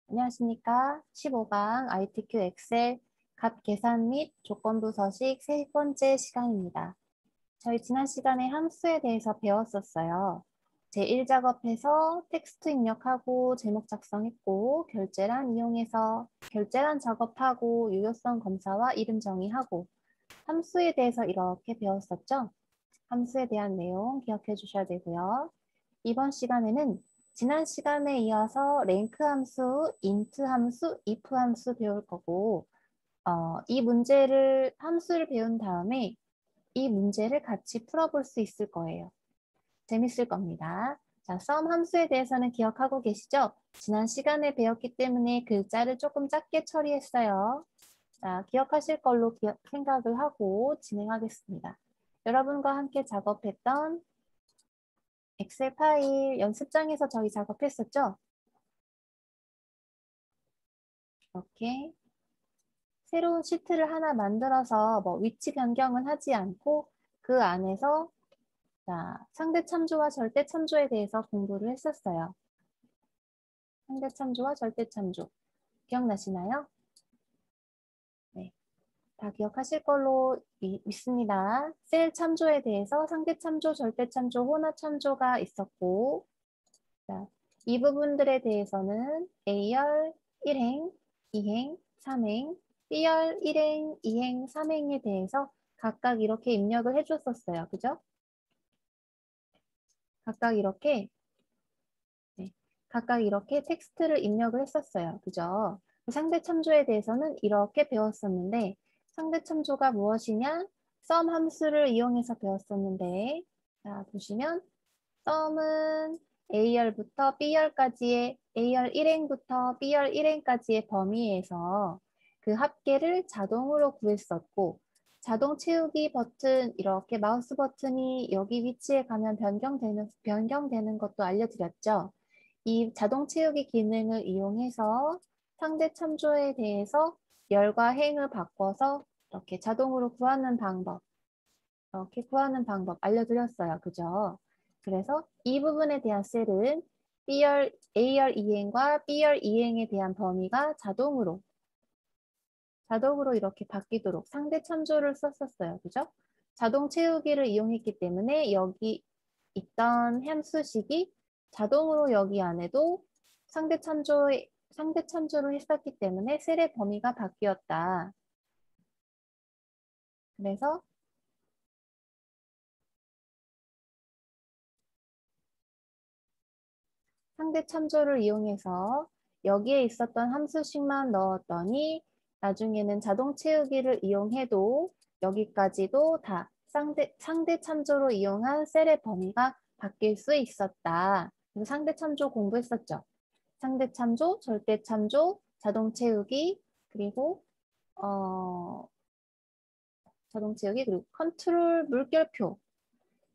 안녕하십니까. 15강 ITQ 엑셀 값 계산 및 조건부 서식 세 번째 시간입니다. 저희 지난 시간에 함수에 대해서 배웠었어요. 제1작업해서 텍스트 입력하고 제목 작성했고 결제란 이용해서 결제란 작업하고 유효성 검사와 이름 정의하고 함수에 대해서 이렇게 배웠었죠. 함수에 대한 내용 기억해 주셔야 되고요. 이번 시간에는 지난 시간에 이어서 랭크 함수, 인트 함수, if 함수 배울 거고 이 문제를 함수를 배운 다음에 이 문제를 같이 풀어볼 수 있을 거예요. 재밌을 겁니다. 자, sum 함수에 대해서는 기억하고 계시죠? 지난 시간에 배웠기 때문에 글자를 조금 작게 처리했어요. 자, 기억하실 걸로 생각을 하고 진행하겠습니다. 여러분과 함께 작업했던 엑셀 파일 연습장에서 저희 작업했었죠? 이렇게 새로운 시트를 하나 만들어서 뭐 위치 변경은 하지 않고 그 안에서 자, 상대 참조와 절대 참조에 대해서 공부를 했었어요. 상대 참조와 절대 참조. 기억나시나요? 네. 다 기억하실 걸로 믿습니다. 셀 참조에 대해서 상대 참조, 절대 참조, 혼합 참조가 있었고 자, 이 부분들에 대해서는 A열 1행, 2행, 3행, B열 1행, 2행, 3행에 대해서 각각 이렇게 입력을 해줬었어요. 그죠? 각각 이렇게, 네, 각각 이렇게 텍스트를 입력을 했었어요. 그죠? 상대 참조에 대해서는 이렇게 배웠었는데 상대 참조가 무엇이냐? sum 함수를 이용해서 배웠었는데 자, 보시면 sum은 A열부터 B열까지의 A열 1행부터 B열 1행까지의 범위에서 그 합계를 자동으로 구했었고 자동 채우기 버튼 이렇게 마우스 버튼이 여기 위치에 가면 변경되는 것도 알려드렸죠. 이 자동 채우기 기능을 이용해서 상대 참조에 대해서 열과 행을 바꿔서 이렇게 자동으로 구하는 방법 이렇게 구하는 방법 알려드렸어요. 그죠? 그래서 이 부분에 대한 셀은 B열, A열 이행과 B열 이행에 대한 범위가 자동으로 이렇게 바뀌도록 상대 참조를 썼었어요. 그죠? 자동 채우기를 이용했기 때문에 여기 있던 함수식이 자동으로 여기 안에도 상대 참조를 했었기 때문에 셀의 범위가 바뀌었다. 그래서 상대 참조를 이용해서 여기에 있었던 함수식만 넣었더니 나중에는 자동 채우기를 이용해도 여기까지도 다 상대 참조로 이용한 셀의 범위가 바뀔 수 있었다. 그래서 상대 참조 공부했었죠. 상대 참조, 절대 참조, 자동 채우기, 그리고 자동 채우기, 그리고 컨트롤 물결표.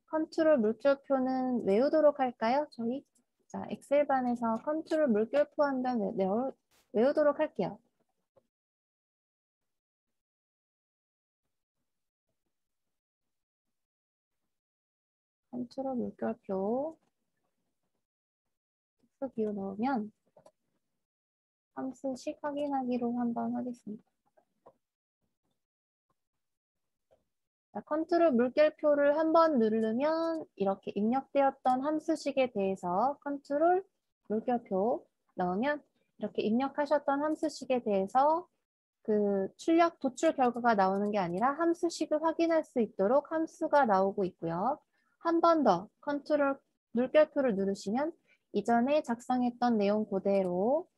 컨트롤 물결표는 외우도록 할까요? 저희? 자, 엑셀반에서 컨트롤 물결표 한번 외우도록 할게요. 컨트롤 물결표 특수 기호 넣으면 함수식 확인하기로 한번 하겠습니다. 자, 컨트롤 물결표를 한번 누르면 이렇게 입력되었던 함수식에 대해서 컨트롤 물결표 넣으면 이렇게 입력하셨던 함수식에 대해서 그 출력 도출 결과가 나오는 게 아니라 함수식을 확인할 수 있도록 함수가 나오고 있고요. 한 번 더 컨트롤 물결표를 누르시면 이전에 작성했던 내용 그대로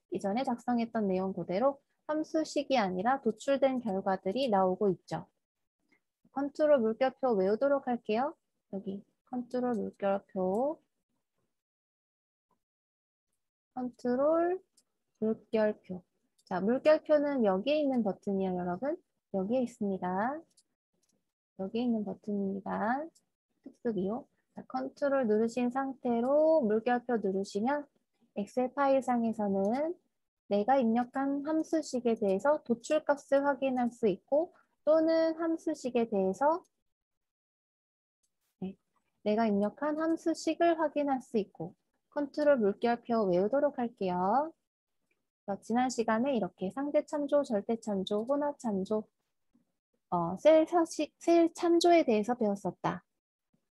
함수식이 아니라 도출된 결과들이 나오고 있죠. 컨트롤 물결표 외우도록 할게요. 여기 컨트롤 물결표 컨트롤 물결표 자, 물결표는 여기에 있는 버튼이에요, 여러분. 여기에 있습니다. 여기에 있는 버튼입니다. 특수기호. 컨트롤 누르신 상태로 물결표 누르시면 엑셀 파일상에서는 내가 입력한 함수식에 대해서 도출값을 확인할 수 있고 또는 함수식에 대해서 네, 내가 입력한 함수식을 확인할 수 있고 컨트롤 물결표 외우도록 할게요. 지난 시간에 이렇게 상대 참조, 절대 참조, 혼합 참조, 셀 참조에 대해서 배웠었다.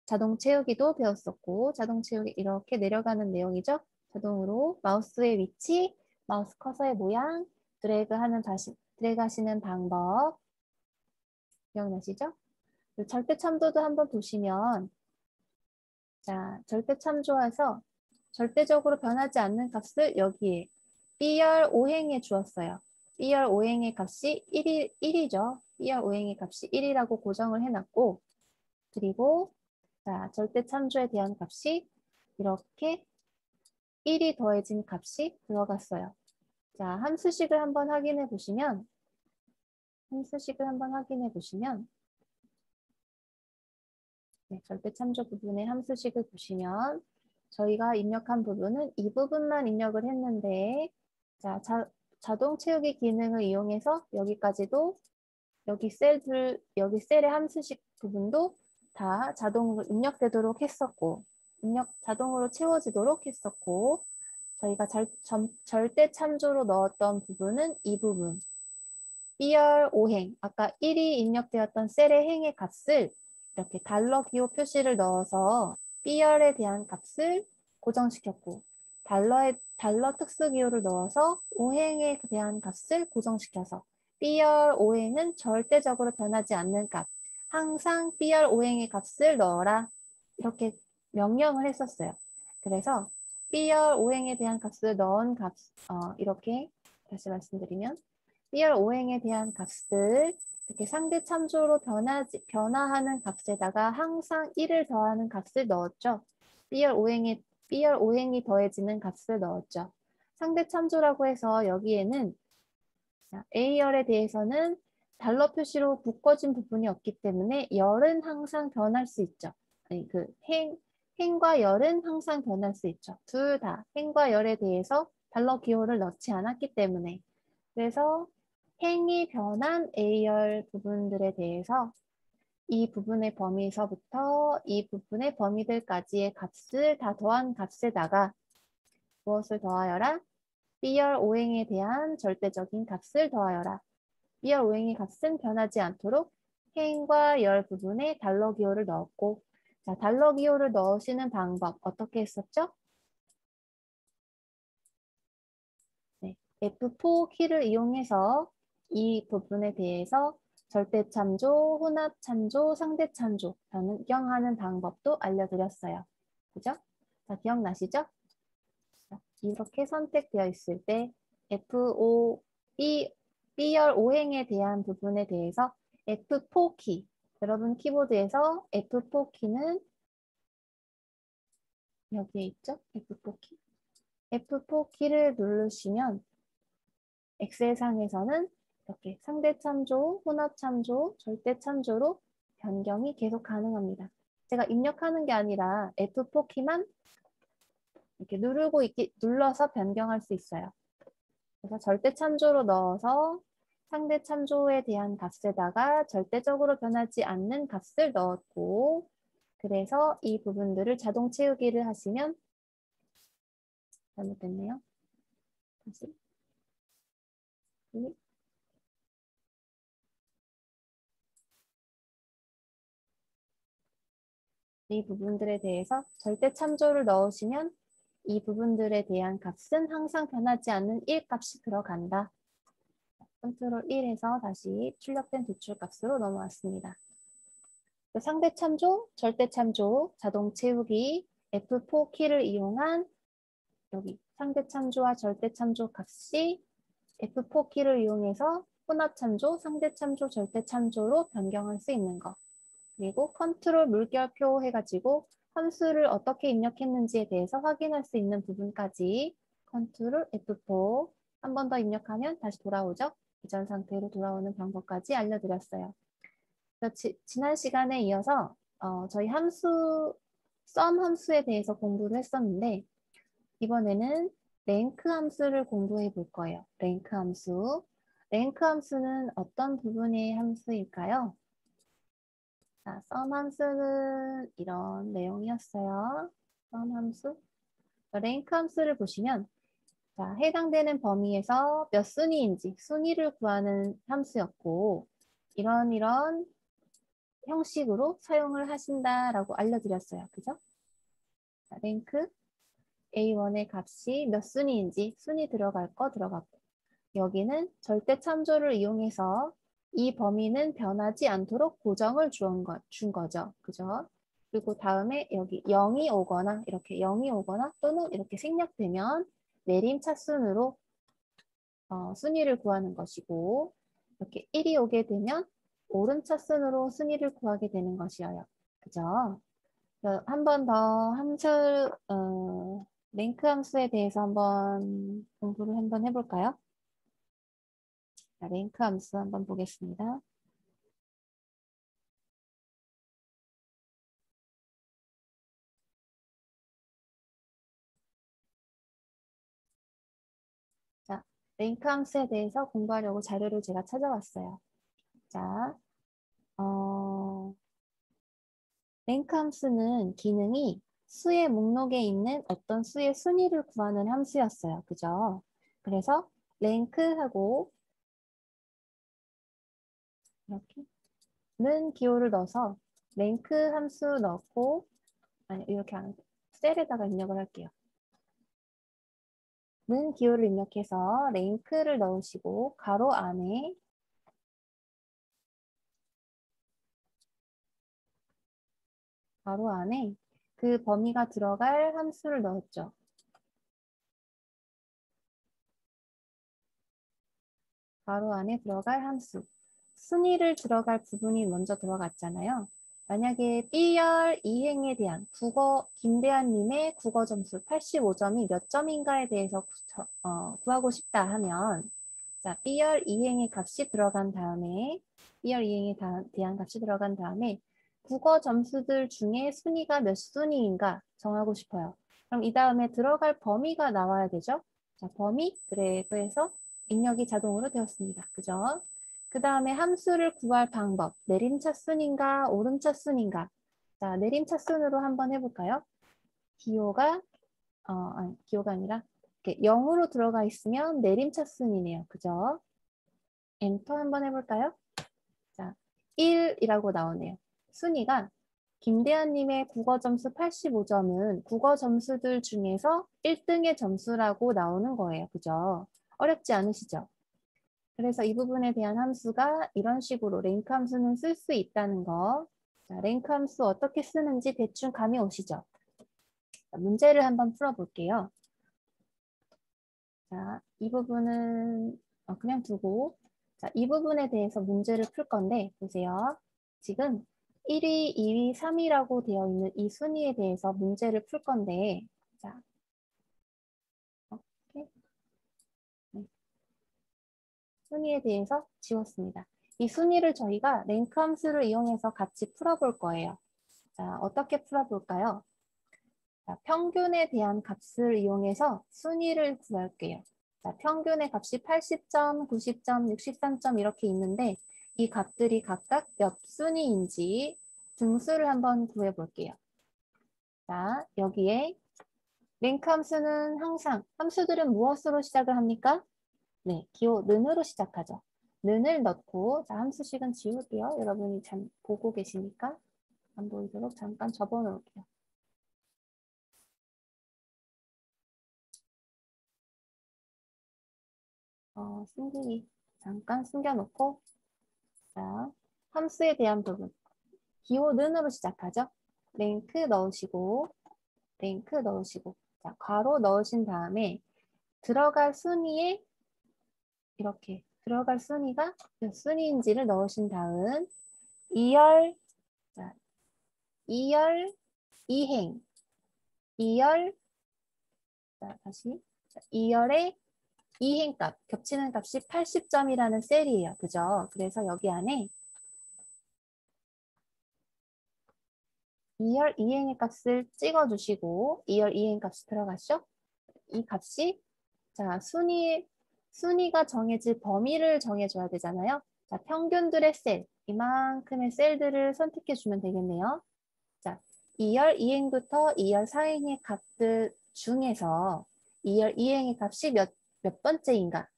자동 채우기도 배웠었고, 자동 채우기 이렇게 내려가는 내용이죠. 자동으로 마우스의 위치, 마우스 커서의 모양, 드래그 하시는 방법 기억나시죠? 절대 참조도 한번 보시면, 자, 절대 참조해서 절대적으로 변하지 않는 값을 여기에 B열 오행에 주었어요. B열 오행의 값이 1이죠. B열 오행의 값이 1이라고 고정을 해놨고, 그리고 자, 절대 참조에 대한 값이 이렇게 1이 더해진 값이 들어갔어요. 자, 함수식을 한번 확인해 보시면, 네, 절대 참조 부분의 함수식을 보시면 저희가 입력한 부분은 이 부분만 입력을 했는데, 자, 자동 채우기 기능을 이용해서 여기까지도 여기 셀의 함수식 부분도 다 자동으로 입력되도록 했었고, 자동으로 채워지도록 했었고, 저희가 절대 참조로 넣었던 부분은 이 부분. B열 오행, 아까 1이 입력되었던 셀의 행의 값을 이렇게 달러 기호 표시를 넣어서 B열에 대한 값을 고정시켰고, 달러 특수 기호를 넣어서 오행에 대한 값을 고정시켜서 B열 오행은 절대적으로 변하지 않는 값, 항상 B열 오행의 값을 넣어라. 이렇게 명령을 했었어요. 그래서 B열 오행에 대한 값을 넣은 값, 이렇게 다시 말씀드리면 B열 오행에 대한 값을 이렇게 상대 참조로 변화하는 값에다가 항상 1을 더하는 값을 넣었죠. B열 오행이 더해지는 값을 넣었죠. 상대 참조라고 해서 여기에는 A열에 대해서는 달러 표시로 묶어진 부분이 없기 때문에 열은 항상 변할 수 있죠. 아니, 행과 열은 항상 변할 수 있죠. 둘 다 행과 열에 대해서 달러 기호를 넣지 않았기 때문에. 그래서 행이 변한 A열 부분들에 대해서 이 부분의 범위에서부터 이 부분의 범위들까지의 값을 다 더한 값에다가 무엇을 더하여라? B열 오행에 대한 절대적인 값을 더하여라. B열 오행의 값은 변하지 않도록 행과 열 부분에 달러 기호를 넣었고, 자, 달러 기호를 넣으시는 방법 어떻게 했었죠? 네, F4 키를 이용해서 이 부분에 대해서 절대 참조, 혼합 참조, 상대 참조 변경하는 방법도 알려드렸어요. 그죠? 자, 기억나시죠? 자, 이렇게 선택되어 있을 때 F5, B열 오행에 대한 부분에 대해서 F4 키, 여러분 키보드에서 F4 키는 여기에 있죠? F4 키. F4 키를 누르시면 엑셀상에서는 이렇게 상대 참조, 혼합 참조, 절대 참조로 변경이 계속 가능합니다. 제가 입력하는 게 아니라 F4 키만 이렇게 눌러서 변경할 수 있어요. 그래서 절대 참조로 넣어서 상대 참조에 대한 값에다가 절대적으로 변하지 않는 값을 넣었고, 그래서 이 부분들을 자동 채우기를 하시면 잘못됐네요. 다시. 이 부분들에 대해서 절대 참조를 넣으시면 이 부분들에 대한 값은 항상 변하지 않는 1 값이 들어간다. 컨트롤 1에서 다시 출력된 도출값으로 넘어왔습니다. 상대 참조, 절대 참조, 자동 채우기, F4 키를 이용한 여기 상대 참조와 절대 참조 값이 F4 키를 이용해서 혼합 참조, 상대 참조, 절대 참조로 변경할 수 있는 것. 그리고 컨트롤 물결표 해가지고 함수를 어떻게 입력했는지에 대해서 확인할 수 있는 부분까지 컨트롤 F4 한 번 더 입력하면 다시 돌아오죠. 이전 상태로 돌아오는 방법까지 알려드렸어요. 지난 시간에 이어서 저희 썸 함수에 대해서 공부를 했었는데 이번에는 랭크 함수를 공부해 볼 거예요. 랭크 함수. 랭크 함수는 어떤 부분의 함수일까요? 자, 썸 함수는 이런 내용이었어요. 썸 함수. 랭크 함수를 보시면 자, 해당되는 범위에서 몇 순위인지 순위를 구하는 함수였고 이런 형식으로 사용을 하신다라고 알려드렸어요. 그죠? 자, 랭크 A1의 값이 몇 순위인지 순위 들어갈 거 들어갔고 여기는 절대 참조를 이용해서 이 범위는 변하지 않도록 고정을 준 거죠. 그죠? 그리고 다음에 여기 0이 오거나 이렇게 0이 오거나 또는 이렇게 생략되면 내림차순으로 순위를 구하는 것이고 이렇게 1이 오게 되면 오름차순으로 순위를 구하게 되는 것이에요. 그죠? 한 번 더 랭크 함수에 대해서 한번 공부를 한번 해볼까요? 자, 랭크 함수 한번 보겠습니다. 자, 랭크 함수에 대해서 공부하려고 자료를 제가 찾아왔어요. 자, 랭크 함수는 기능이 수의 목록에 있는 어떤 수의 순위를 구하는 함수였어요. 그죠? 그래서 랭크하고 이렇게 는 기호를 넣어서 랭크 함수 넣고 아니 이렇게 안 하고 셀에다가 입력을 할게요. 는 기호를 입력해서 랭크를 넣으시고 가로 안에 그 범위가 들어갈 함수를 넣었죠. 가로 안에 들어갈 함수. 순위를 들어갈 부분이 먼저 들어갔잖아요. 만약에 B열 이행에 대한 김대한님의 국어 점수 85점이 몇 점인가에 대해서 구하고 싶다 하면 자, B열 이행의 값이 들어간 다음에 B열 이행에 대한 값이 들어간 다음에 국어 점수들 중에 순위가 몇 순위인가 정하고 싶어요. 그럼 이 다음에 들어갈 범위가 나와야 되죠. 자, 범위 그래프에서 입력이 자동으로 되었습니다. 그죠? 그 다음에 함수를 구할 방법. 내림차순인가 오름차순인가. 자, 내림차순으로 한번 해볼까요? 기호가 기호가 아니라 이렇게 0으로 들어가 있으면 내림차순이네요. 그죠? 엔터 한번 해볼까요? 자, 1이라고 나오네요. 순위가 김대한님의 국어 점수 85점은 국어 점수들 중에서 1등의 점수라고 나오는 거예요. 그죠? 어렵지 않으시죠? 그래서 이 부분에 대한 함수가 이런 식으로 랭크 함수는 쓸 수 있다는 거. 자, 랭크 함수 어떻게 쓰는지 대충 감이 오시죠? 자, 문제를 한번 풀어볼게요. 자, 이 부분은 그냥 두고 자, 이 부분에 대해서 문제를 풀 건데 보세요. 지금 1위, 2위, 3위라고 되어 있는 이 순위에 대해서 문제를 풀 건데 자, 이렇게 네. 순위에 대해서 지웠습니다. 이 순위를 저희가 랭크 함수를 이용해서 같이 풀어볼 거예요. 자, 어떻게 풀어볼까요? 자, 평균에 대한 값을 이용해서 순위를 구할게요. 자, 평균의 값이 80점, 90점, 63점 이렇게 있는데 이 값들이 각각 몇 순위인지 등수를 한번 구해볼게요. 자, 여기에 랭크 함수는 항상 함수들은 무엇으로 시작을 합니까? 네, 기호 는으로 시작하죠. 는을 넣고 자, 함수식은 지울게요. 여러분이 잘 보고 계시니까 안 보이도록 잠깐 접어놓을게요. 숨기기 잠깐 숨겨놓고 자, 함수에 대한 부분 기호 는으로 시작하죠. 랭크 넣으시고 랭크 넣으시고 자, 괄호 넣으신 다음에 들어갈 순위에 이렇게 들어갈 순위가 몇 순위인지를 넣으신 다음 2열 자, 2열 2행 2열 자, 다시 2열의 2행값 겹치는 값이 80점이라는 셀이에요. 그죠? 그래서 여기 안에 2열 이행의 값을 찍어주시고 2열 이행 값이 들어갔죠? 이 값이 자 순위가 정해질 범위를 정해줘야 되잖아요. 자 평균들의 셀 이만큼의 셀들을 선택해 주면 되겠네요. 자 2열 이행부터 2열 사행의 값들 중에서 이행의 값이 몇 번째인가?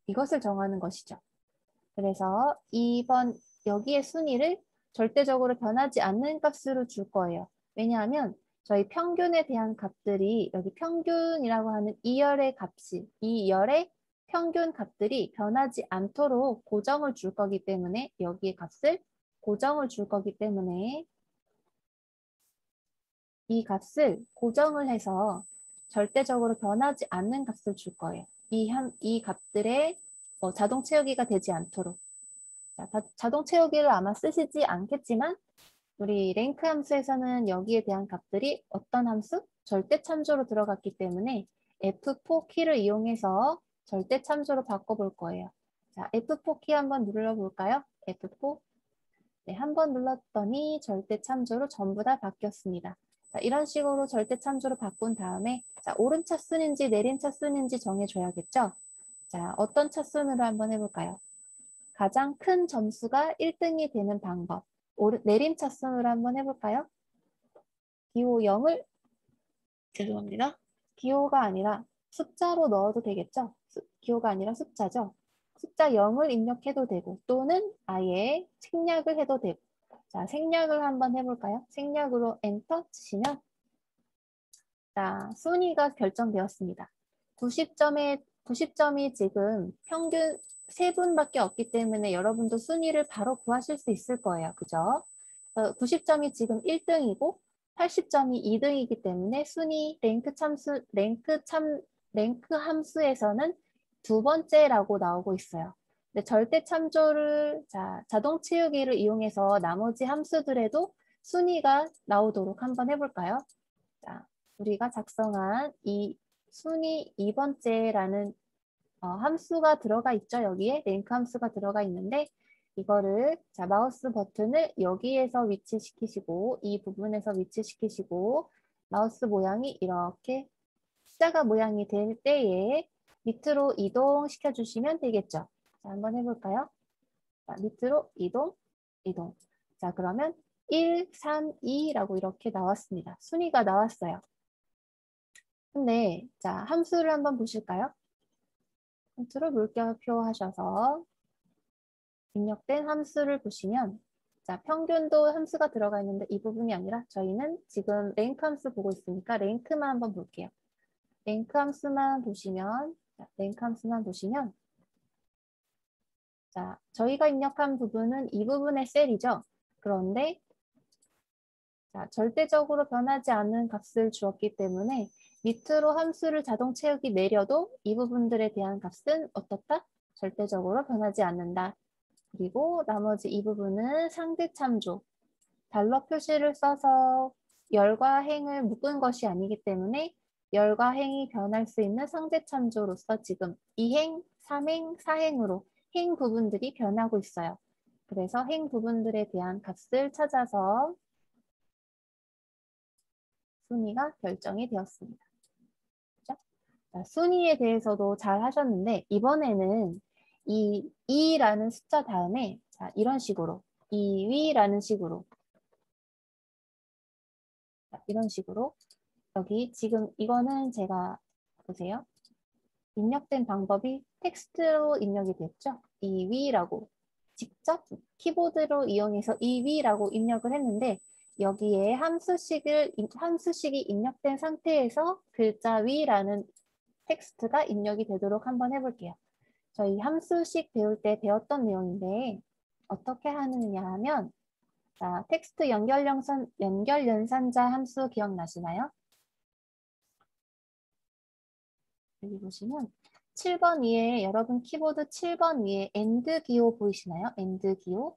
이것을 정하는 것이죠. 그래서 2번 여기에 순위를 절대적으로 변하지 않는 값으로 줄 거예요. 왜냐하면 저희 평균에 대한 값들이 여기 평균이라고 하는 2열의 값이 2열의 평균 값들이 변하지 않도록 고정을 줄 거기 때문에 여기에 값을 고정을 줄 거기 때문에 이 값을 고정을 해서 절대적으로 변하지 않는 값을 줄 거예요. 이 값들의 자동 채우기가 되지 않도록. 자, 자동 채우기를 아마 쓰시지 않겠지만 우리 랭크 함수에서는 여기에 대한 값들이 어떤 함수? 절대 참조로 들어갔기 때문에 F4 키를 이용해서 절대 참조로 바꿔볼 거예요. 자, F4 키 한번 눌러볼까요? F4. 네, 한번 눌렀더니 절대 참조로 전부 다 바뀌었습니다. 자, 이런 식으로 절대 참조로 바꾼 다음에 자, 오른 차순인지 내린 차순인지 정해줘야겠죠? 자, 어떤 차순으로 한번 해볼까요? 가장 큰 점수가 1등이 되는 방법. 내림 차순으로 한번 해볼까요? 기호 0을, 죄송합니다. 기호가 아니라 숫자로 넣어도 되겠죠? 기호가 아니라 숫자죠. 숫자 0을 입력해도 되고 또는 아예 생략을 해도 되고. 자, 생략을 한번 해볼까요? 생략으로 엔터 치시면 자, 순위가 결정되었습니다. 90점이 지금 평균 3분밖에 없기 때문에 여러분도 순위를 바로 구하실 수 있을 거예요. 그죠? 90점이 지금 1등이고 80점이 2등이기 때문에 순위 랭크 함수에서는 두 번째라고 나오고 있어요. 근데 절대 참조를 자동 채우기를 이용해서 나머지 함수들에도 순위가 나오도록 한번 해볼까요? 자, 우리가 작성한 이 순위 2번째라는 함수가 들어가 있죠. 여기에 랭크 함수가 들어가 있는데 이거를 자 마우스 버튼을 여기에서 위치시키시고 이 부분에서 위치시키시고 마우스 모양이 이렇게 십자가 모양이 될 때에 밑으로 이동시켜 주시면 되겠죠. 자, 한번 해볼까요? 자, 밑으로 이동, 이동. 자, 그러면 1, 3, 2라고 이렇게 나왔습니다. 순위가 나왔어요. 근데 자 함수를 한번 보실까요? 함수를 물결표 하셔서 입력된 함수를 보시면 자 평균도 함수가 들어가 있는데 이 부분이 아니라 저희는 지금 랭크 함수 보고 있으니까 랭크만 한번 볼게요. 랭크 함수만 보시면 자 저희가 입력한 부분은 이 부분의 셀이죠. 그런데 자, 절대적으로 변하지 않는 값을 주었기 때문에 밑으로 함수를 자동 채우기 내려도 이 부분들에 대한 값은 어떻다? 절대적으로 변하지 않는다. 그리고 나머지 이 부분은 상대 참조. 달러 표시를 써서 열과 행을 묶은 것이 아니기 때문에 열과 행이 변할 수 있는 상대 참조로서 지금 2행, 3행, 4행으로 행 부분들이 변하고 있어요. 그래서 행 부분들에 대한 값을 찾아서 순위가 결정이 되었습니다. 그렇죠? 자, 순위에 대해서도 잘 하셨는데 이번에는 이 2라는 숫자 다음에 자, 이런 식으로 2위라는 식으로 자, 이런 식으로 여기 지금 이거는 제가 보세요. 입력된 방법이 텍스트로 입력이 됐죠. 2위라고 직접 키보드로 이용해서 2위라고 입력을 했는데 여기에 함수식이 입력된 상태에서 글자 위라는 텍스트가 입력이 되도록 한번 해볼게요. 저희 함수식 배울 때 배웠던 내용인데 어떻게 하느냐 하면 자, 텍스트 연결연산자 함수 기억나시나요? 여기 보시면 7번 위에 여러분 키보드 7번 위에 AND 기호 보이시나요? AND 기호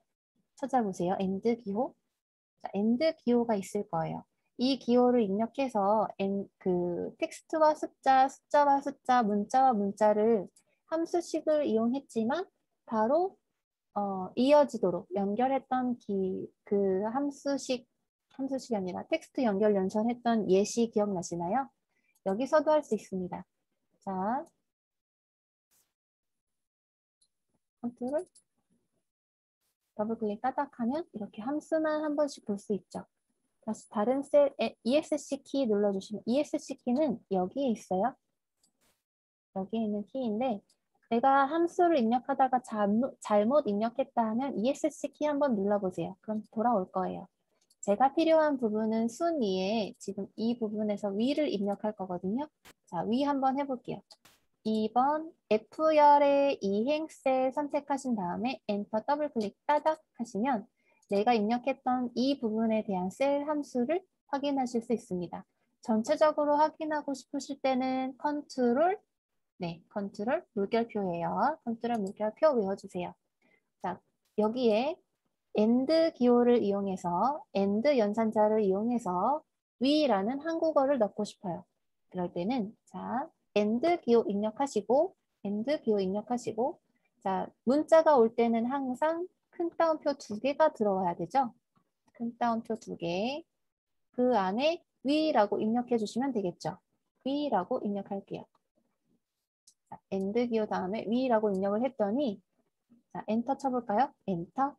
찾아보세요. AND 기호 자, AND 기호가 있을 거예요. 이 기호를 입력해서 그 텍스트와 숫자, 숫자와 숫자, 문자와 문자를 함수식을 이용했지만 바로 이어지도록 연결했던 그 함수식이 아니라 텍스트 연결 연산했던 예시 기억나시나요? 여기서도 할 수 있습니다. 자, 컨트롤 더블 클릭 따닥하면 이렇게 함수만 한 번씩 볼 수 있죠. 다시 다른 셀에 ESC 키 눌러주시면 ESC 키는 여기에 있어요. 여기에 있는 키인데 내가 함수를 입력하다가 잘못 입력했다 하면 ESC 키 한번 눌러보세요. 그럼 돌아올 거예요. 제가 필요한 부분은 순 위에 지금 이 부분에서 위를 입력할 거거든요. 자, 위 한번 해볼게요. 2번 F열의 이행셀 선택하신 다음에 엔터 더블 클릭 따닥 하시면 내가 입력했던 이 부분에 대한 셀 함수를 확인하실 수 있습니다. 전체적으로 확인하고 싶으실 때는 컨트롤, 네, 컨트롤 물결표예요. 컨트롤 물결표 외워주세요. 자, 여기에 AND 기호를 이용해서 AND 연산자를 이용해서 위라는 한국어를 넣고 싶어요. 그럴 때는 자, AND 기호 입력하시고 AND 기호 입력하시고 자, 문자가 올 때는 항상 큰 따옴표 2개가 들어와야 되죠. 큰 따옴표 2개. 그 안에 위라고 입력해 주시면 되겠죠. 위라고 입력할게요. 자, AND 기호 다음에 위라고 입력을 했더니 자, 엔터 쳐볼까요? 엔터.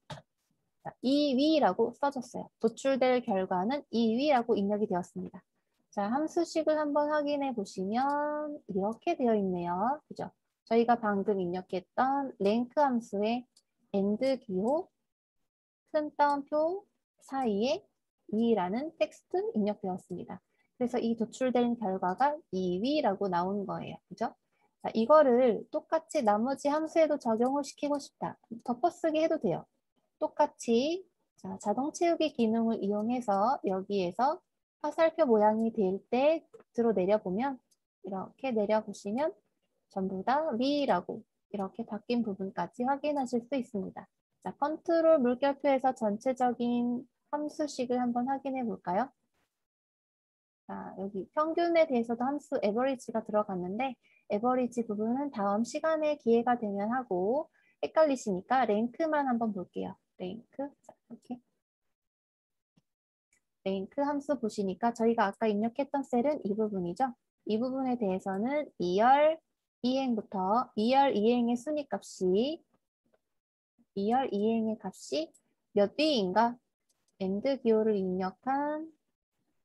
자, 2위라고 써줬어요. 도출될 결과는 2위라고 입력이 되었습니다. 자, 함수식을 한번 확인해 보시면 이렇게 되어 있네요. 그죠? 저희가 방금 입력했던 랭크 함수의 AND 기호 큰 따옴표 사이에 2라는 텍스트 입력되었습니다. 그래서 이 도출된 결과가 2위라고 나온 거예요. 그죠? 자, 이거를 똑같이 나머지 함수에도 적용을 시키고 싶다. 덮어쓰기 해도 돼요. 똑같이 자, 자동 채우기 기능을 이용해서 여기에서 화살표 모양이 될 때 밑으로 내려보면 이렇게 내려보시면 전부 다 위라고 이렇게 바뀐 부분까지 확인하실 수 있습니다. 자, 컨트롤 물결표에서 전체적인 함수식을 한번 확인해 볼까요? 자, 여기 평균에 대해서도 함수 에버리지가 들어갔는데 에버리지 부분은 다음 시간에 기회가 되면 하고 헷갈리시니까 랭크만 한번 볼게요. 랭크, 자, 이렇게 랭크 함수 보시니까 저희가 아까 입력했던 셀은 이 부분이죠. 이 부분에 대해서는 2열 이행부터 2열 이행의 순위값이 2열 이행의 값이 몇 위인가? AND 기호를 입력한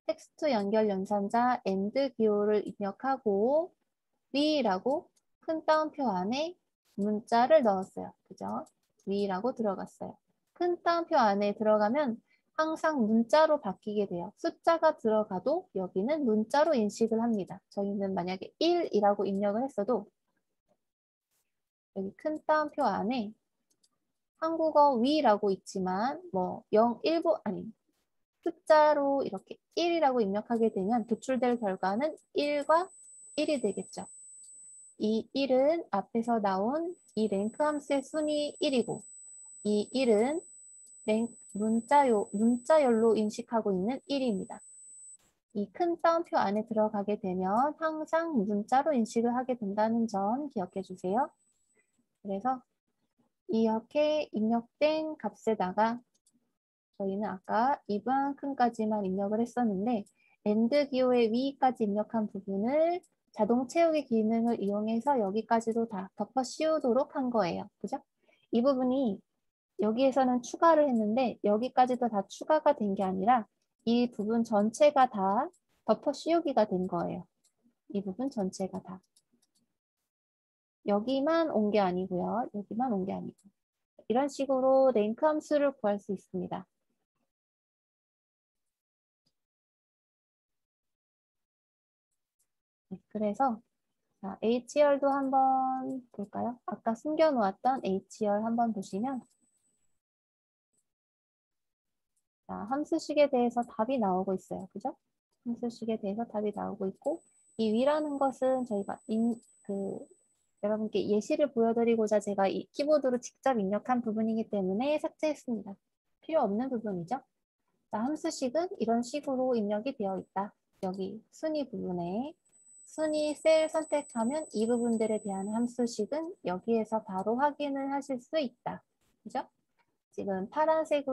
텍스트 연결 연산자 AND 기호를 입력하고 위라고 큰 따옴표 안에 문자를 넣었어요. 그죠? 위라고 들어갔어요. 큰 따옴표 안에 들어가면 항상 문자로 바뀌게 돼요. 숫자가 들어가도 여기는 문자로 인식을 합니다. 저희는 만약에 1이라고 입력을 했어도 여기 큰 따옴표 안에 한국어 위라고 있지만 뭐 0, 1부 아니 숫자로 이렇게 1이라고 입력하게 되면 도출될 결과는 1과 1이 되겠죠. 이 1은 앞에서 나온 이 랭크 함수의 순위 1이고 이 1은 문자열로 인식하고 있는 1입니다. 이 큰 따옴표 안에 들어가게 되면 항상 문자로 인식을 하게 된다는 점 기억해 주세요. 그래서 이렇게 입력된 값에다가 저희는 아까 이만큼까지만 입력을 했었는데 AND 기호의 위까지 입력한 부분을 자동 채우기 기능을 이용해서 여기까지도 다 덮어 씌우도록 한 거예요. 그죠? 이 부분이 여기에서는 추가를 했는데 여기까지도 다 추가가 된 게 아니라 이 부분 전체가 다 덮어 씌우기가 된 거예요. 이 부분 전체가 다. 여기만 온 게 아니고요. 여기만 온 게 아니고. 이런 식으로 랭크 함수를 구할 수 있습니다. 네, 그래서 자, HR도 한번 볼까요? 아까 숨겨놓았던 HR 한번 보시면 자, 함수식에 대해서 답이 나오고 있어요. 그죠? 함수식에 대해서 답이 나오고 있고 이 위라는 것은 저희가 여러분께 예시를 보여드리고자 제가 이 키보드로 직접 입력한 부분이기 때문에 삭제했습니다. 필요 없는 부분이죠. 자, 함수식은 이런 식으로 입력이 되어 있다. 여기 순위 부분에 순위 셀 선택하면 이 부분들에 대한 함수식은 여기에서 바로 확인을 하실 수 있다. 그죠? 지금 파란색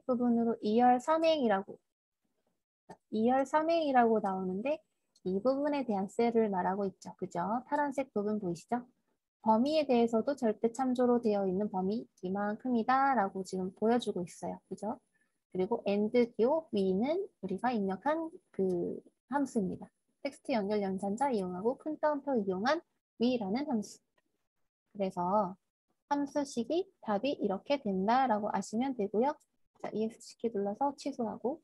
부분으로 2열 삼행이라고 2열 삼행이라고 나오는데 이 부분에 대한 셀을 말하고 있죠. 그죠? 파란색 부분 보이시죠? 범위에 대해서도 절대 참조로 되어 있는 범위 이만큼이다 라고 지금 보여주고 있어요. 그죠? 그리고 AND 기호 위는 우리가 입력한 그 함수입니다. 텍스트 연결 연산자 이용하고 큰 따옴표 이용한 위라는 함수. 그래서 함수식이 답이 이렇게 된다라고 아시면 되고요. 자, ESC 키 눌러서 취소하고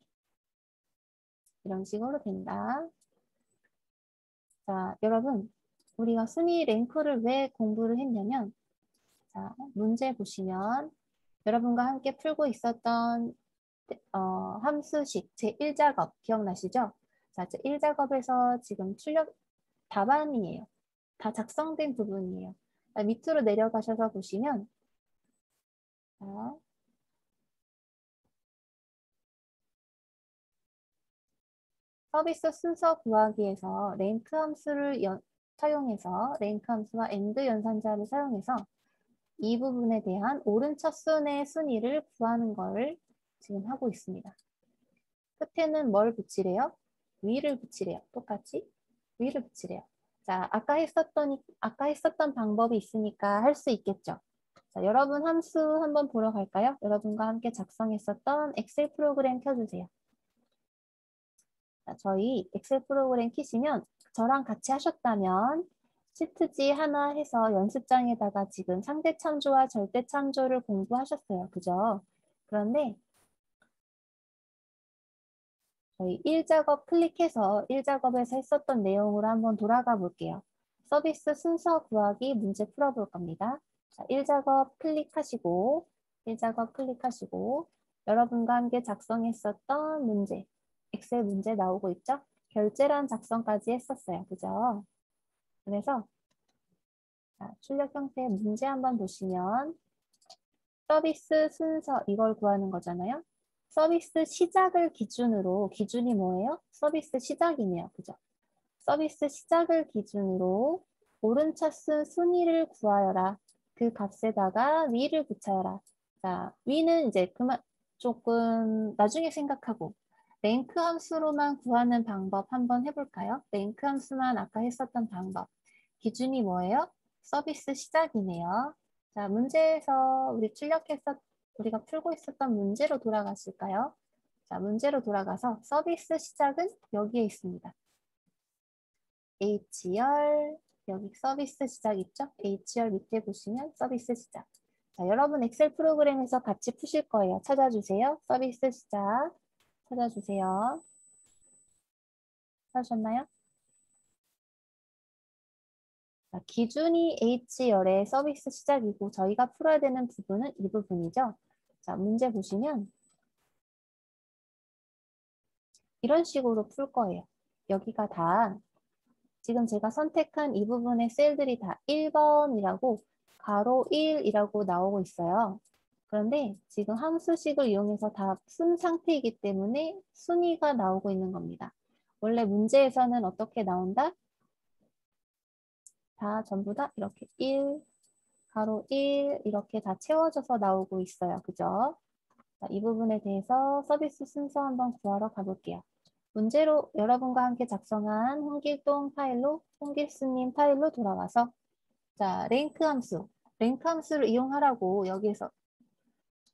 이런 식으로 된다. 자, 여러분 우리가 순위 랭크를 왜 공부를 했냐면 자, 문제 보시면 여러분과 함께 풀고 있었던 함수식 제1작업 기억나시죠? 자, 제1작업에서 지금 출력 답안이에요. 다 작성된 부분이에요. 자, 밑으로 내려가셔서 보시면 자, 서비스 순서 구하기에서 랭크 함수를 사용해서 랭크 함수와 엔드 연산자를 사용해서 이 부분에 대한 오른 첫 순의 순위를 구하는 것을 지금 하고 있습니다. 끝에는 뭘 붙이래요? 위를 붙이래요. 똑같이 위를 붙이래요. 자, 아까 했었던 방법이 있으니까 할 수 있겠죠. 자, 여러분 함수 한번 보러 갈까요? 여러분과 함께 작성했었던 엑셀 프로그램 켜주세요. 자, 저희 엑셀 프로그램 키시면 저랑 같이 하셨다면 시트지 하나 해서 연습장에다가 지금 상대 참조와 절대 참조를 공부하셨어요. 그죠? 그런데 저희 1작업 클릭해서 1작업에서 했었던 내용으로 한번 돌아가 볼게요. 서비스 순서 구하기 문제 풀어볼 겁니다. 자, 1작업 클릭하시고 1작업 클릭하시고 여러분과 함께 작성했었던 문제 엑셀 문제 나오고 있죠? 결제란 작성까지 했었어요. 그죠? 그래서 자, 출력 형태 문제 한번 보시면 서비스 순서 이걸 구하는 거잖아요. 서비스 시작을 기준으로 기준이 뭐예요? 서비스 시작이네요. 그죠? 서비스 시작을 기준으로 오른쪽 순위를 구하여라. 그 값에다가 위를 붙여라. 자, 위는 이제 그만 조금 나중에 생각하고 랭크 함수로만 구하는 방법 한번 해볼까요? 랭크 함수만 아까 했었던 방법. 기준이 뭐예요? 서비스 시작이네요. 자, 문제에서 우리가 풀고 있었던 문제로 돌아갔을까요? 자, 문제로 돌아가서 서비스 시작은 여기에 있습니다. HR, 여기 서비스 시작 있죠? HR 밑에 보시면 서비스 시작. 자, 여러분 엑셀 프로그램에서 같이 푸실 거예요. 찾아주세요. 서비스 시작. 찾아주세요. 찾으셨나요? 자, 기준이 H열의 서비스 시작이고 저희가 풀어야 되는 부분은 이 부분이죠. 자, 문제 보시면 이런 식으로 풀 거예요. 여기가 다 지금 제가 선택한 이 부분의 셀들이 다 1번이라고 가로 1이라고 나오고 있어요. 그런데 지금 함수식을 이용해서 다 푼 상태이기 때문에 순위가 나오고 있는 겁니다. 원래 문제에서는 어떻게 나온다? 다 전부 다 이렇게 1, 가로 1 이렇게 다 채워져서 나오고 있어요. 그죠? 자, 이 부분에 대해서 서비스 순서 한번 구하러 가볼게요. 문제로 여러분과 함께 작성한 홍길동 파일로 홍길수님 파일로 돌아와서 자 랭크 함수를 이용하라고 여기에서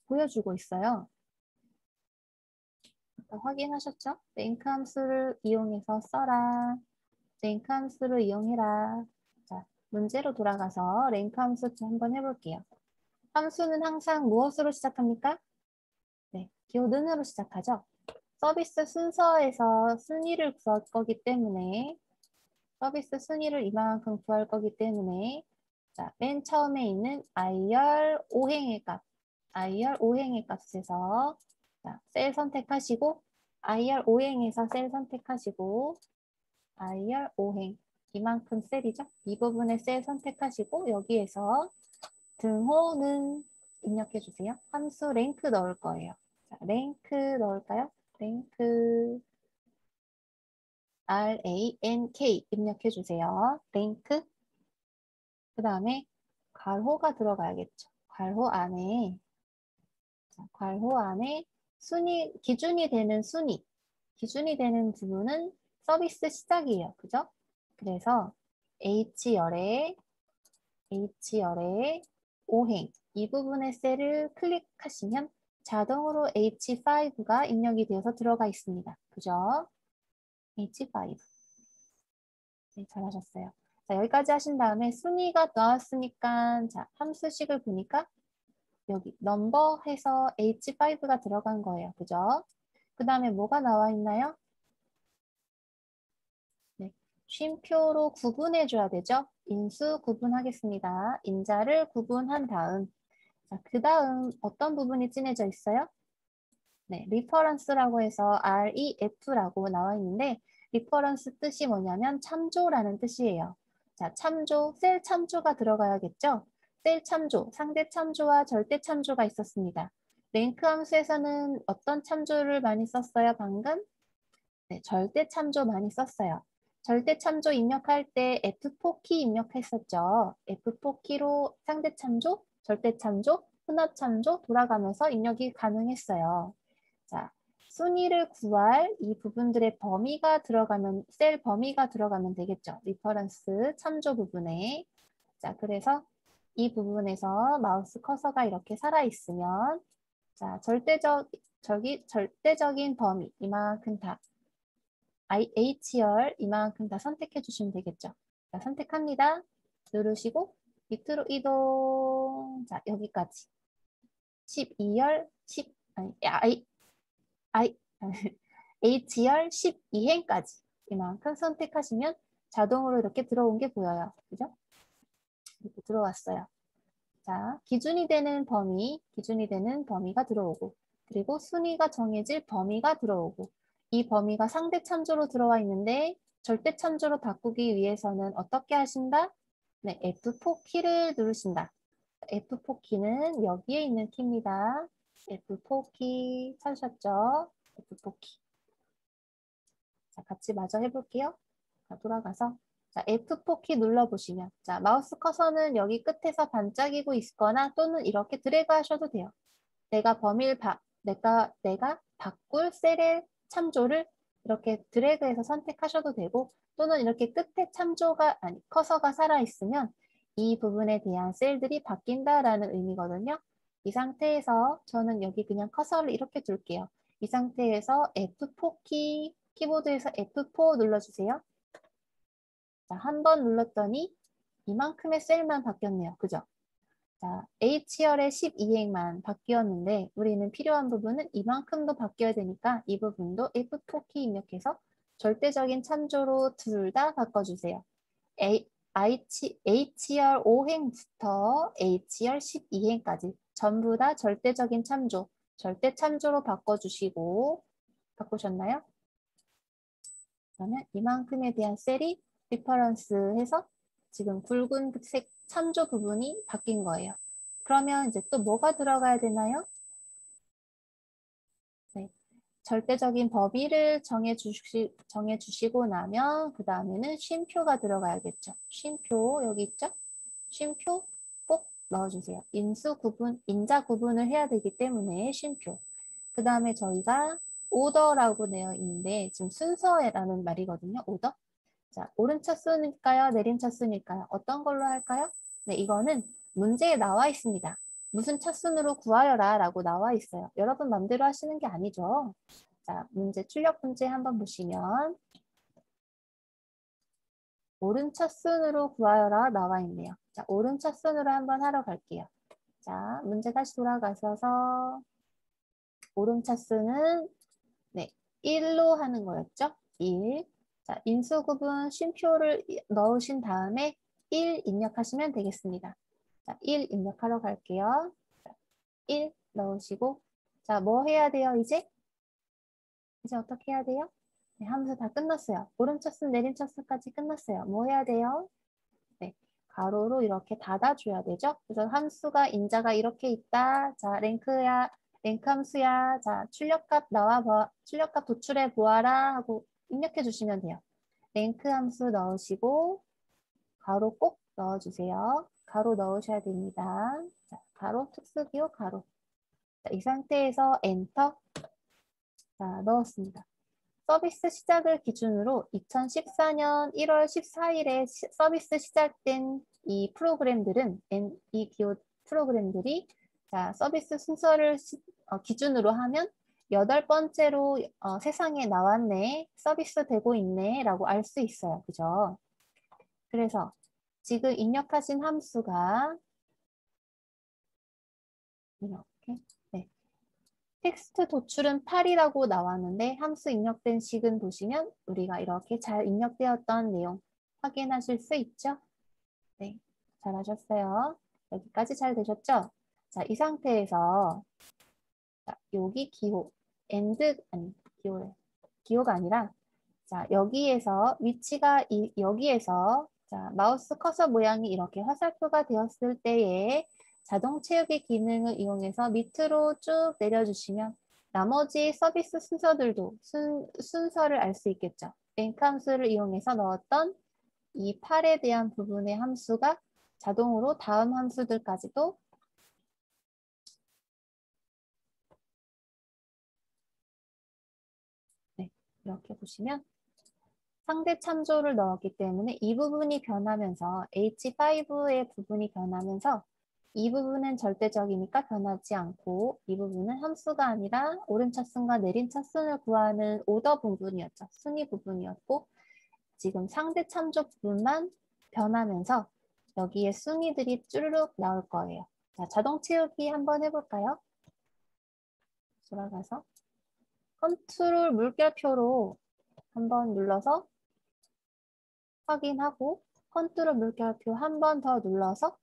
보여주고 있어요. 아까 확인하셨죠? 랭크 함수를 이용해서 써라. 랭크 함수를 이용해라. 자, 문제로 돌아가서 랭크 함수 한번 해볼게요. 함수는 항상 무엇으로 시작합니까? 네, 기호는으로 시작하죠. 서비스 순서에서 순위를 구할 거기 때문에 서비스 순위를 이만큼 구할 거기 때문에 자, 맨 처음에 있는 IR 5행의 값 IR 5행의 값에서 자, 셀 선택하시고 IR 5행에서 셀 선택하시고 IR 5행 이만큼 셀이죠. 이 부분에 셀 선택하시고 여기에서 등호는 입력해 주세요. 함수 랭크 넣을 거예요. 자, 랭크 넣을까요? 랭크 RANK 입력해 주세요. 랭크 그 다음에 괄호가 들어가야겠죠. 괄호 안에 자, 괄호 안에 기준이 되는 부분은 서비스 시작이에요. 그죠? 그래서 H열의 5행 이 부분의 셀을 클릭하시면 자동으로 H5가 입력이 되어서 들어가 있습니다. 그죠? H5 네, 잘하셨어요. 자, 여기까지 하신 다음에 순위가 나왔으니까 자, 함수식을 보니까 여기 넘버 해서 H5가 들어간 거예요. 그죠? 그 다음에 뭐가 나와 있나요? 네, 쉼표로 구분해 줘야 되죠. 인수 구분하겠습니다. 인자를 구분한 다음 자, 그 다음 어떤 부분이 진해져 있어요? 네, 리퍼런스라고 해서 REF라고 나와 있는데 리퍼런스 뜻이 뭐냐면 참조라는 뜻이에요. 자, 참조, 셀 참조가 들어가야겠죠? 셀 참조, 상대 참조와 절대 참조가 있었습니다. 랭크 함수에서는 어떤 참조를 많이 썼어요, 방금? 네, 절대 참조 많이 썼어요. 절대 참조 입력할 때 F4키 입력했었죠. F4키로 상대 참조, 절대 참조, 혼합 참조 돌아가면서 입력이 가능했어요. 자, 순위를 구할 이 부분들의 범위가 들어가면, 셀 범위가 들어가면 되겠죠. 리퍼런스 참조 부분에. 자, 그래서 이 부분에서 마우스 커서가 이렇게 살아있으면, 자, 절대적인 범위, 이만큼 다, H열 이만큼 다 선택해 주시면 되겠죠. 자, 선택합니다. 누르시고, 밑으로 이동. 자, 여기까지. 12열, 10, 아니, I, H열 12행까지 이만큼 선택하시면 자동으로 이렇게 들어온 게 보여요. 그죠? 이렇게 들어왔어요. 자, 기준이 되는 범위가 들어오고 그리고 순위가 정해질 범위가 들어오고 이 범위가 상대 참조로 들어와 있는데 절대 참조로 바꾸기 위해서는 어떻게 하신다? 네, F4키를 누르신다. F4키는 여기에 있는 키입니다. F4키 찾으셨죠? F4키. 자, 같이 마저 해볼게요. 자, 돌아가서 자, F4키 눌러보시면 자, 마우스 커서는 여기 끝에서 반짝이고 있거나 또는 이렇게 드래그 하셔도 돼요. 내가 바꿀 셀의 참조를 이렇게 드래그해서 선택하셔도 되고 또는 이렇게 끝에 참조가 아니 커서가 살아있으면 이 부분에 대한 셀들이 바뀐다라는 의미거든요. 이 상태에서 저는 여기 그냥 커서를 이렇게 둘게요. 이 상태에서 F4키 키보드에서 F4 눌러주세요. 자, 한 번 눌렀더니 이만큼의 셀만 바뀌었네요. 그죠? 자, H열의 12행만 바뀌었는데 우리는 필요한 부분은 이만큼도 바뀌어야 되니까 이 부분도 F4키 입력해서 절대적인 참조로 둘 다 바꿔주세요. H열 5행부터 H열 12행까지 전부 다 절대적인 참조, 절대 참조로 바꿔주시고 바꾸셨나요? 그러면 이만큼에 대한 셀이 리퍼런스 해서 지금 붉은색 참조 부분이 바뀐 거예요. 그러면 이제 또 뭐가 들어가야 되나요? 네. 절대적인 범위를 정해주시고 나면 그 다음에는 쉼표가 들어가야겠죠. 쉼표 여기 있죠? 쉼표 꼭 넣어주세요. 인자 구분을 해야 되기 때문에 쉼표. 그 다음에 저희가 오더라고 되어 있는데 지금 순서라는 말이거든요. 오더. 자, 오른 차수일까요? 내린 차수일까요? 어떤 걸로 할까요? 네, 이거는 문제에 나와 있습니다. 무슨 차순으로 구하여라 라고 나와 있어요. 여러분 맘대로 하시는 게 아니죠. 자, 출력 문제 한번 보시면 오른 차순으로 구하여라 나와 있네요. 자, 오른 차순으로 한번 하러 갈게요. 자, 문제 다시 돌아가셔서 오른 차수는 네, 1로 하는 거였죠? 1. 자, 인수구분 쉼표를 넣으신 다음에 1 입력하시면 되겠습니다. 자, 1 입력하러 갈게요. 자, 1 넣으시고 자, 뭐 해야 돼요, 이제? 이제 어떻게 해야 돼요? 네, 함수 다 끝났어요. 오른차수, 내림차수까지 끝났어요. 뭐 해야 돼요? 네, 가로로 이렇게 닫아줘야 되죠? 그래서 함수가 인자가 이렇게 있다. 자, 랭크 함수야. 자, 출력값 도출해 보아라 하고 입력해 주시면 돼요. 랭크 함수 넣으시고 가로 꼭 넣어주세요. 가로 넣으셔야 됩니다. 자, 가로 특수기호 가로. 자, 이 상태에서 엔터. 자, 넣었습니다. 서비스 시작을 기준으로 2014년 1월 14일에 서비스 시작된 이 프로그램들은 이 기호 프로그램들이 자, 서비스 순서를 기준으로 하면 8번째로 세상에 나왔네, 서비스 되고 있네 라고 알 수 있어요. 그죠? 그래서 지금 입력하신 함수가 이렇게 네. 텍스트 도출은 8이라고 나왔는데 함수 입력된 식은 보시면 우리가 이렇게 잘 입력되었던 내용 확인하실 수 있죠? 네, 잘하셨어요. 여기까지 잘 되셨죠? 자, 이 상태에서 자, 여기 기호, 아니 기호가 아니라 자, 여기에서 위치가 여기에서 자, 마우스 커서 모양이 이렇게 화살표가 되었을 때에 자동 채우기 기능을 이용해서 밑으로 쭉 내려주시면 나머지 서비스 순서들도 순서를 알 수 있겠죠. 랭크 함수를 이용해서 넣었던 이 8에 대한 부분의 함수가 자동으로 다음 함수들까지도 네, 이렇게 보시면 상대 참조를 넣었기 때문에 이 부분이 변하면서 H5의 부분이 변하면서 이 부분은 절대적이니까 변하지 않고 이 부분은 함수가 아니라 오른 차순과 내린 차순을 구하는 오더 부분이었죠. 순위 부분이었고 지금 상대 참조 부분만 변하면서 여기에 순위들이 쭈르륵 나올 거예요. 자, 자동 채우기 한번 해볼까요? 돌아가서 컨트롤 물결표로 한번 눌러서 확인하고 컨트롤 물결표 한 번 더 눌러서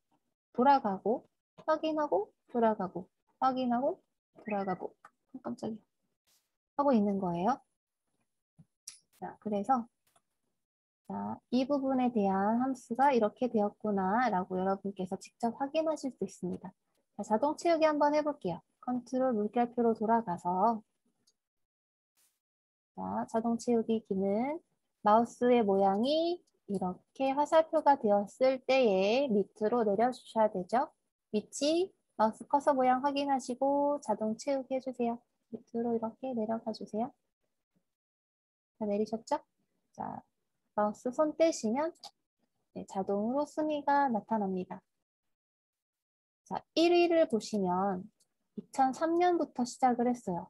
돌아가고 확인하고 돌아가고 확인하고 돌아가고 깜짝이야 하고 있는 거예요. 자, 그래서 자, 이 부분에 대한 함수가 이렇게 되었구나 라고 여러분께서 직접 확인하실 수 있습니다. 자, 자동 채우기 한번 해볼게요. 컨트롤 물결표로 돌아가서 자, 자동 채우기 기능 마우스의 모양이 이렇게 화살표가 되었을 때에 밑으로 내려주셔야 되죠. 위치, 마우스 커서 모양 확인하시고 자동 채우기 해주세요. 밑으로 이렇게 내려가 주세요. 자, 내리셨죠? 자, 마우스 손 떼시면 네, 자동으로 순위가 나타납니다. 자, 1위를 보시면 2003년부터 시작을 했어요.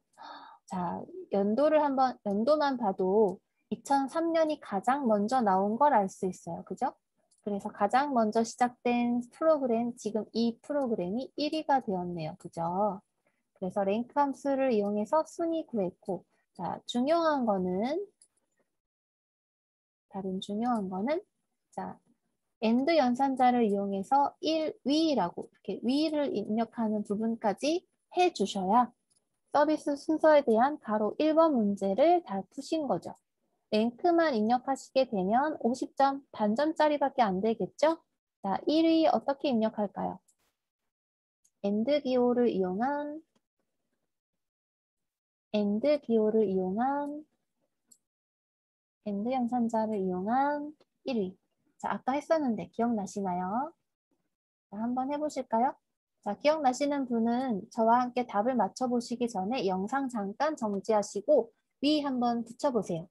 자, 연도만 봐도 2003년이 가장 먼저 나온 걸 알 수 있어요. 그죠? 그래서 가장 먼저 시작된 프로그램, 지금 이 프로그램이 1위가 되었네요. 그죠? 그래서 랭크 함수를 이용해서 순위 구했고, 자, 다른 중요한 거는, 자, AND 연산자를 이용해서 1위라고 이렇게 위를 입력하는 부분까지 해주셔야 서비스 순서에 대한 가로 1번 문제를 다 푸신 거죠. 랭크만 입력하시게 되면 50점, 반점짜리밖에 안 되겠죠? 자, 1위 어떻게 입력할까요? AND 기호를 이용한 AND 연산자를 이용한 1위. 자, 아까 했었는데 기억나시나요? 자, 한번 해보실까요? 자, 기억나시는 분은 저와 함께 답을 맞춰보시기 전에 영상 잠깐 정지하시고 위 한번 붙여보세요.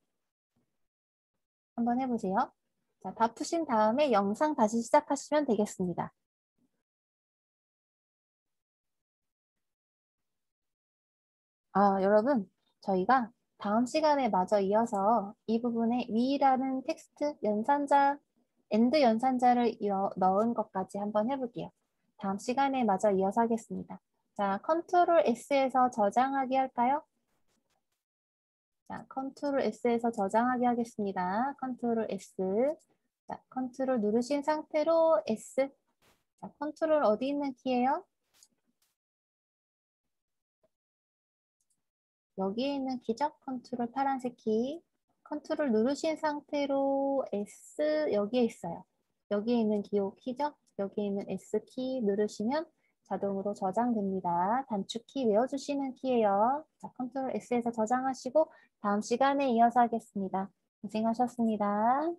한번 해보세요. 자, 다 푸신 다음에 영상 다시 시작하시면 되겠습니다. 여러분, 저희가 다음 시간에 마저 이어서 이 부분에 위라는 텍스트 연산자, AND 연산자를 넣은 것까지 한번 해볼게요. 다음 시간에 마저 이어서 하겠습니다. 자, 컨트롤 S에서 저장하기 할까요? 자, 컨트롤 S에서 저장하기 하겠습니다. 컨트롤 S. 자, 컨트롤 누르신 상태로 S. 자, 컨트롤 어디 있는 키예요? 여기에 있는 키죠? 컨트롤 파란색 키. 컨트롤 누르신 상태로 S 여기에 있어요. 여기에 있는 기호 키죠? 여기에 있는 S 키 누르시면 자동으로 저장됩니다. 단축키 외워주시는 키예요. 자, 컨트롤 S에서 저장하시고 다음 시간에 이어서 하겠습니다. 고생하셨습니다.